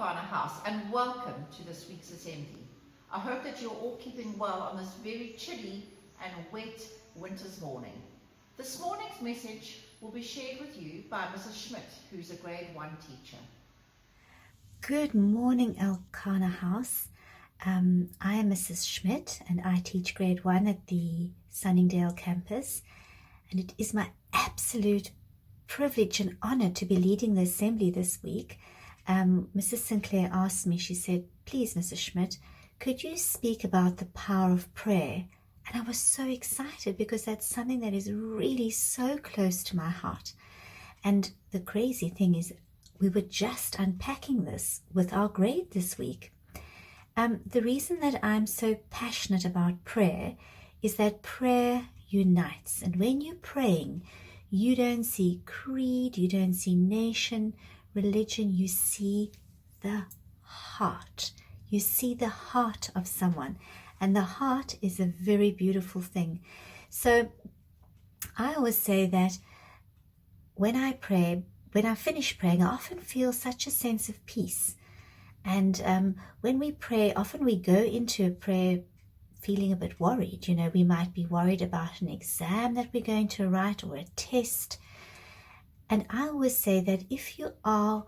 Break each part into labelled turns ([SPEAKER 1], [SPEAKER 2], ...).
[SPEAKER 1] Elkanah house and welcome to this week's assembly. I hope that you're all keeping well on this very chilly and wet winter's morning. This morning's message will be shared with you by Mrs. Schmidt, who's a grade 1 teacher.
[SPEAKER 2] Good morning, Elkanah house. I am Mrs. Schmidt and I teach grade 1 at the Sunningdale campus, and it is my absolute privilege and honor to be leading the assembly this week. Mrs. Sinclair asked me, she said, please Mrs. Schmidt, could you speak about the power of prayer? And I was so excited because that's something that is really so close to my heart. And the crazy thing is we were just unpacking this with our grade this week. The reason that I'm so passionate about prayer is that prayer unites. And when you're praying, you don't see creed, you don't see nation, religion, you see the heart. You see the heart of someone. And the heart is a very beautiful thing. So I always say that when I pray, when I finish praying, I often feel such a sense of peace. And when we pray, often we go into a prayer feeling a bit worried. You know, we might be worried about an exam that we're going to write or a test. And I always say that if you are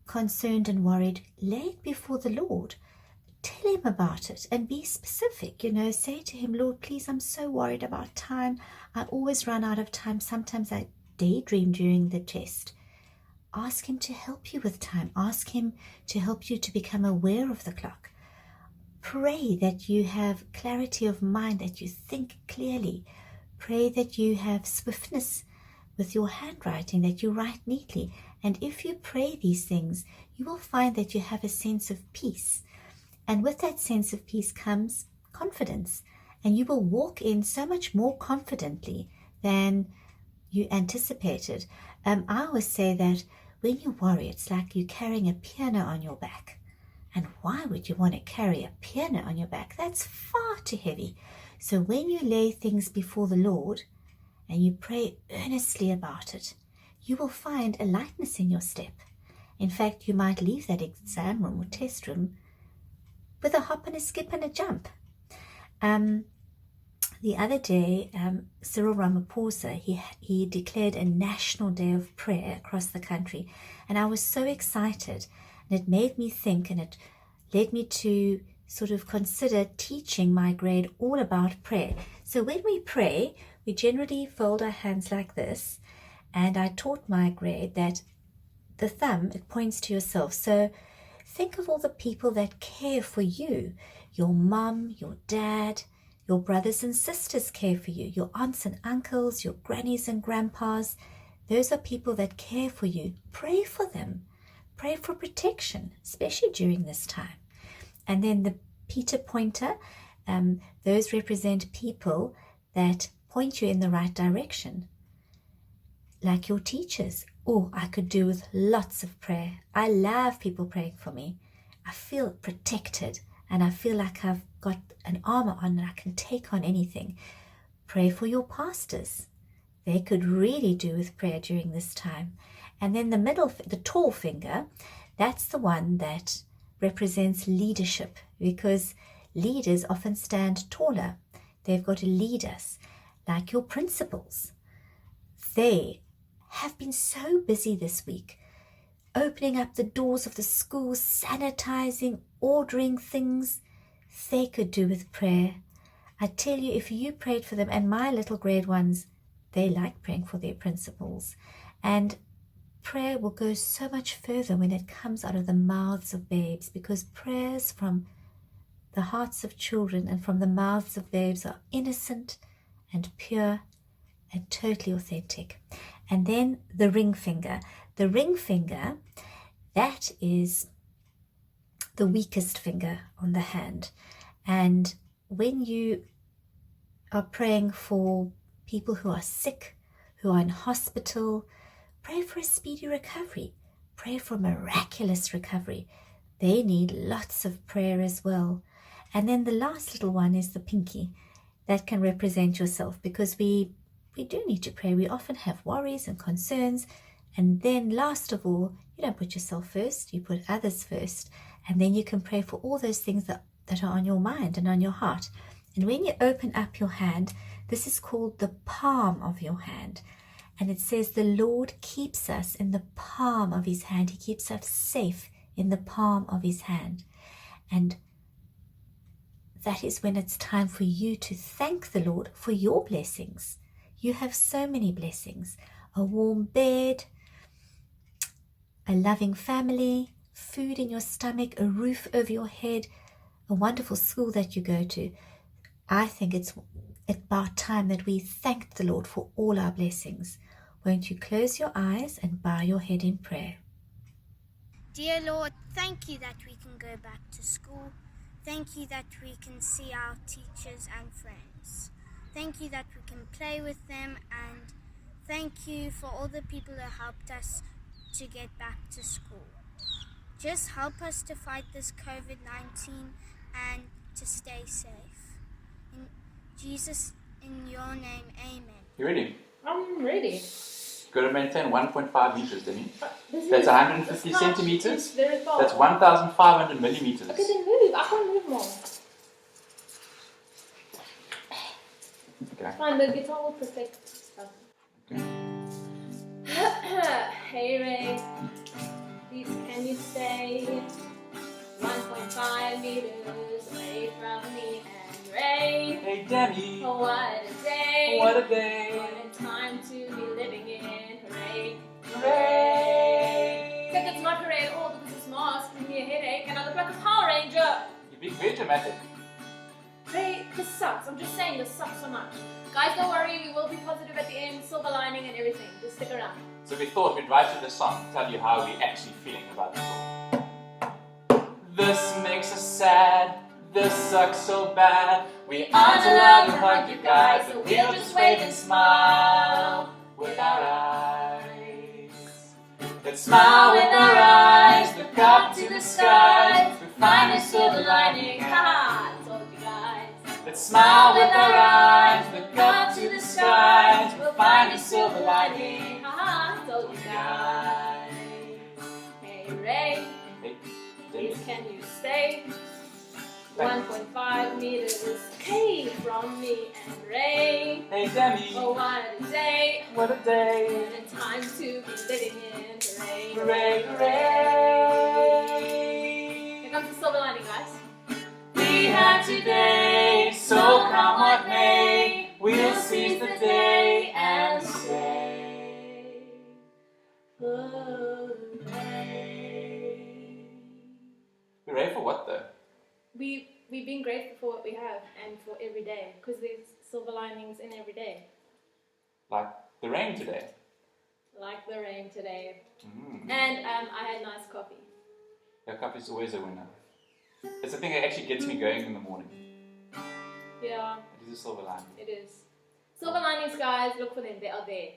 [SPEAKER 2] concerned and worried, lay it before the Lord. Tell him about it and be specific. You know, say to him, Lord, please, I'm so worried about time. I always run out of time. Sometimes I daydream during the test. Ask him to help you with time. Ask him to help you to become aware of the clock. Pray that you have clarity of mind, that you think clearly. Pray that you have swiftness with your handwriting, that you write neatly. And if you pray these things, you will find that you have a sense of peace. And with that sense of peace comes confidence. And you will walk in so much more confidently than you anticipated. I always say that when you worry, it's like you're carrying a piano on your back. And why would you want to carry a piano on your back? That's far too heavy. So when you lay things before the Lord and you pray earnestly about it, you will find a lightness in your step. In fact, you might leave that exam room or test room with a hop and a skip and a jump. The other day, Cyril Ramaphosa, he declared a national day of prayer across the country. And I was so excited. And it made me think, and it led me to sort of consider teaching my grade all about prayer. So when we pray, we generally fold our hands like this. And I taught my grade that the thumb, it points to yourself. So think of all the people that care for you. Your mom, your dad, your brothers and sisters care for you. Your aunts and uncles, your grannies and grandpas. Those are people that care for you. Pray for them. Pray for protection, especially during this time. And then the Peter pointer, those represent people that point you in the right direction, like your teachers. Oh, I could do with lots of prayer. I love people praying for me. I feel protected and I feel like I've got an armor on and I can take on anything. Pray for your pastors. They could really do with prayer during this time. And then the middle, the tall finger, that's the one that represents leadership, because leaders often stand taller. They've got to lead us, like your principals. They have been so busy this week, opening up the doors of the schools, sanitizing, ordering things. They could do with prayer. I tell you, if you prayed for them, and my little grade ones, they like praying for their principals. And prayer will go so much further when it comes out of the mouths of babes, because prayers from the hearts of children and from the mouths of babes are innocent and pure and totally authentic. And then the ring finger. The ring finger, that is the weakest finger on the hand. And when you are praying for people who are sick, who are in hospital, pray for a speedy recovery. Pray for miraculous recovery. They need lots of prayer as well. And then the last little one is the pinky. That can represent yourself, because we do need to pray. We often have worries and concerns. And then last of all You don't put yourself first, you put others first. And then you can pray for all those things that are on your mind and on your heart. And when you open up your hand, this is called the palm of your hand. And it says the Lord keeps us in the palm of his hand. He keeps us safe in the palm of his hand. And that is when it's time for you to thank the Lord for your blessings. You have so many blessings. A warm bed, a loving family, food in your stomach, a roof over your head, a wonderful school that you go to. I think it's about time that we thank the Lord for all our blessings. Won't you close your eyes and bow your head in prayer?
[SPEAKER 3] Dear Lord, thank you that we can go back to school. Thank you that we can see our teachers and friends. Thank you that we can play with them, and thank you for all the people who helped us to get back to school. Just help us to fight this COVID-19 and to stay safe. In Jesus, in your name, amen.
[SPEAKER 4] You ready?
[SPEAKER 5] I'm ready.
[SPEAKER 4] Got to maintain 1.5 meters, Demi.
[SPEAKER 5] This
[SPEAKER 4] That's
[SPEAKER 5] is-
[SPEAKER 4] 150
[SPEAKER 5] this couch is
[SPEAKER 4] centimeters.
[SPEAKER 5] very tall.
[SPEAKER 4] That's 1,500 millimeters.
[SPEAKER 5] Okay, then move. I can't move more.
[SPEAKER 4] Okay.
[SPEAKER 5] Fine, the guitar will protect us.
[SPEAKER 4] Okay.
[SPEAKER 5] Hey Ray, please can you stay 1.5 meters away from me and Ray?
[SPEAKER 4] Hey, Demi.
[SPEAKER 5] Oh, what a day!
[SPEAKER 4] What a day.
[SPEAKER 5] What a time to be living in. Hooray!
[SPEAKER 4] Hooray.
[SPEAKER 5] Except it's not hooray at all because this mask gives me a headache and I look like a Power Ranger.
[SPEAKER 4] You're being very dramatic.
[SPEAKER 5] Hey, this sucks. I'm just saying this sucks so much. Guys, don't worry. We will be positive at the end. Silver lining and everything. Just stick around.
[SPEAKER 4] So we thought we'd write you the song to tell you how we're actually feeling about this all. This makes us sad. This sucks so bad. We aren't allowed to hug you guys, so we'll just wave and smile with our eyes. Let's smile with our eyes, look up to the skies. We find a silver lining.
[SPEAKER 5] Haha, I told you guys.
[SPEAKER 4] Let's smile with our eyes, look up to the skies. We'll find a silver lining.
[SPEAKER 5] Haha, I told you guys. Hey Ray,
[SPEAKER 4] Hey,
[SPEAKER 5] please
[SPEAKER 4] Demi.
[SPEAKER 5] can you stay 1.5 meters away from me and Ray?
[SPEAKER 4] Hey, Demi.
[SPEAKER 5] Oh, what a day!
[SPEAKER 4] What a day.
[SPEAKER 5] And a time to be living in. Hooray!
[SPEAKER 4] Hooray, hooray.
[SPEAKER 5] Here comes the silver lining, guys.
[SPEAKER 4] We have today, so come what may, we'll seize the day and say, hooray. Hooray for what though?
[SPEAKER 5] We've been grateful for what we have and for every day, because there's silver linings in every day.
[SPEAKER 4] Like the rain today.
[SPEAKER 5] Like the rain today.
[SPEAKER 4] Mm.
[SPEAKER 5] And I had nice coffee.
[SPEAKER 4] Your cup is always a winner. It's the thing that actually gets me going in the morning.
[SPEAKER 5] Yeah,
[SPEAKER 4] It is a silver lining.
[SPEAKER 5] it is. Silver linings, guys, look for them. They are there.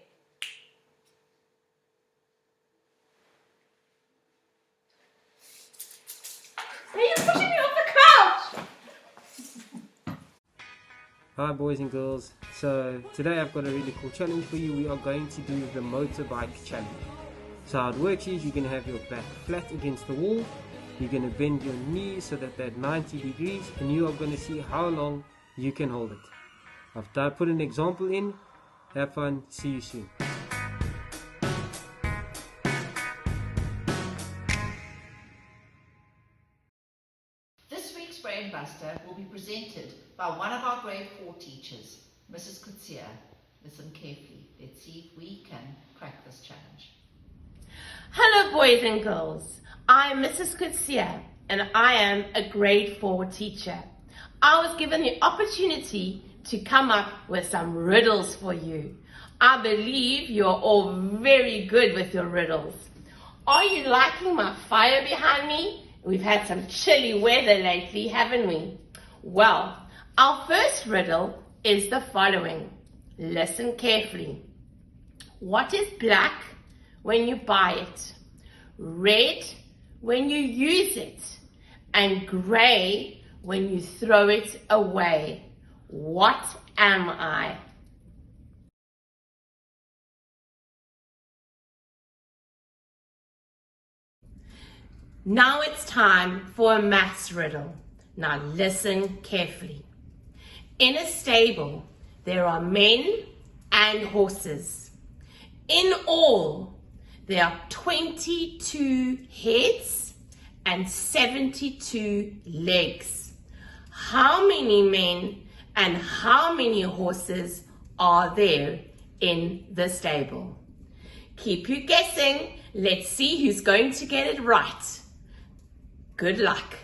[SPEAKER 5] Hey, you're pushing me off the couch!
[SPEAKER 6] Hi boys and girls, so today I've got a really cool challenge for you. We are going to do the motorbike challenge. So how it works is you're going to have your back flat against the wall, you're going to bend your knees so that they're at 90 degrees, and you are going to see how long you can hold it. I've put an example in. Have fun, see you soon.
[SPEAKER 1] This week's Brain Buster will be presented by one of our grade 4 teachers, Mrs. Kutsia. Listen carefully. Let's see if we can crack this challenge.
[SPEAKER 7] Hello boys and girls, I'm Mrs. Kutsia and I am a grade 4 teacher. I was given the opportunity to come up with some riddles for you. I believe you're all very good with your riddles. Are you liking my fire behind me? We've had some chilly weather lately, haven't we? Well, our first riddle is the following. Listen carefully. What is black when you buy it, red when you use it, and grey when you throw it away? What am I? Now it's time for a maths riddle. Now listen carefully. In a stable, there are men and horses. In all, there are 22 heads and 72 legs. How many men and how many horses are there in the stable? Keep you guessing. Let's see who's going to get it right. Good luck.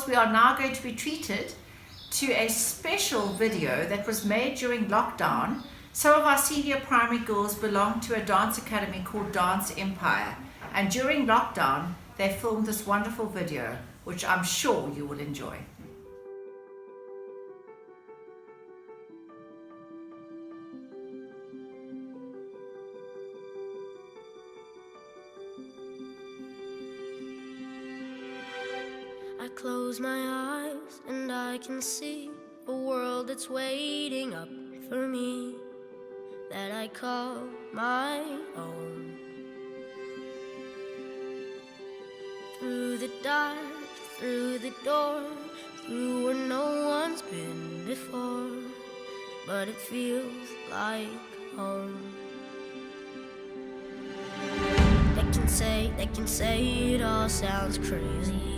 [SPEAKER 1] We are now going to be treated to a special video that was made during lockdown. Some of our senior primary girls belong to a dance academy called Dance Empire, and during lockdown they filmed this wonderful video which I'm sure you will enjoy.
[SPEAKER 8] I close my eyes and I can see a world that's waiting up for me, that I call my own. Through the dark, through the door, through where no one's been before, but it feels like home. They can say it all sounds crazy.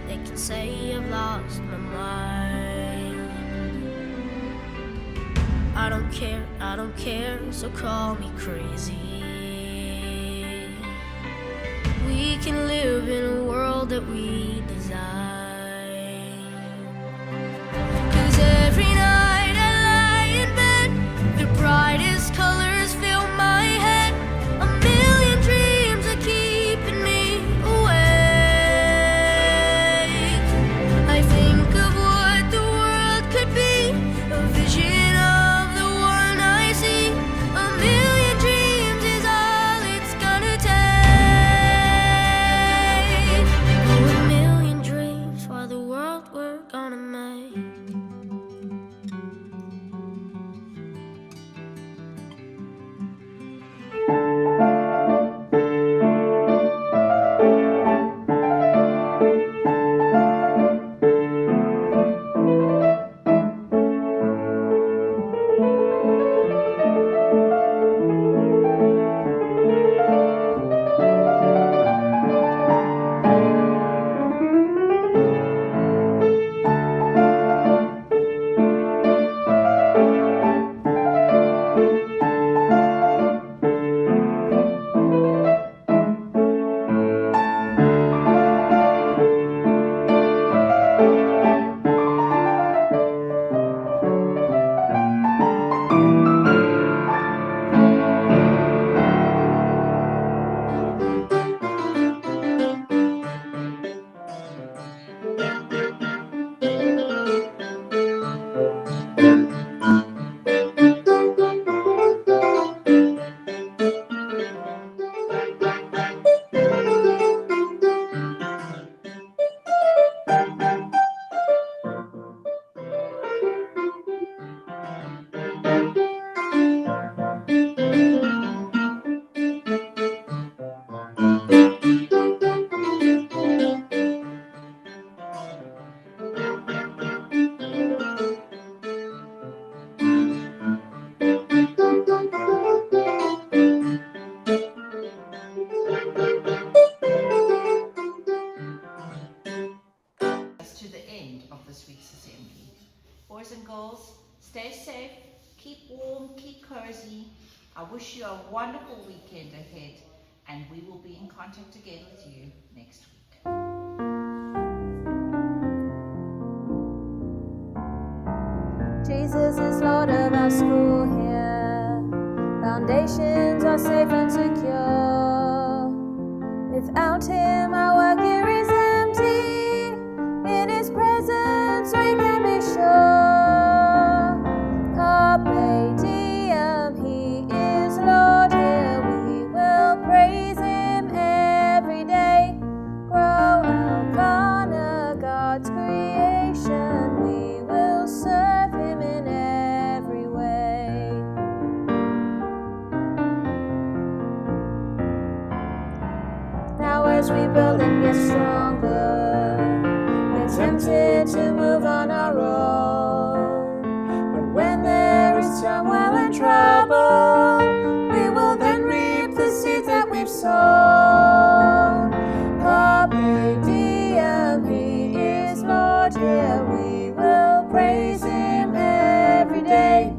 [SPEAKER 8] They can say I've lost my mind. I don't care, so call me crazy. We can live in a world that we design. 'Cause every night I lie in bed, the brightest colors fill my head. A million dreams are keeping me awake. I think of what the world could be, a vision of the one I see. A million dreams is all it's gonna take. Oh, a million
[SPEAKER 1] Boys and girls, stay safe, keep warm, keep cozy. I wish you a wonderful weekend ahead, and we will be in contact again with you next week.
[SPEAKER 9] Jesus is Lord of our school here. Foundations are safe and secure. Without Him, our work here is empty. In His presence, we can be sure. Carpe diem, He is Lord here. We will praise Him every day. Grow Elkanah, God's creation. We will serve Him in every way. Now as we build and get stronger, we're tempted to move on our own. But when there is turmoil and trouble, we will then reap the seeds that we've sown. Carpe diem, He is Lord here. We will praise Him every day.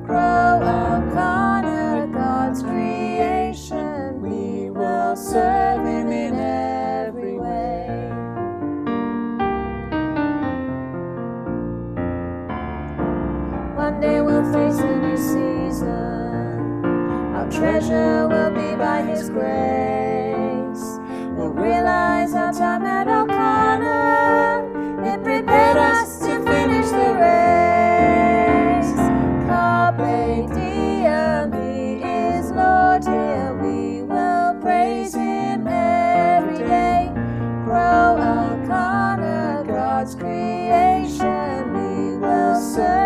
[SPEAKER 9] Grow Elkanah, God's creation. We will serve Him in every way. One day we'll face a new season. Our treasure will be by His grace. We'll realize our time at Elkanah, it prepared us to finish the race. Carpe diem, He is Lord here. We will praise Him every day. Grow Elkanah, God's creation. We will serve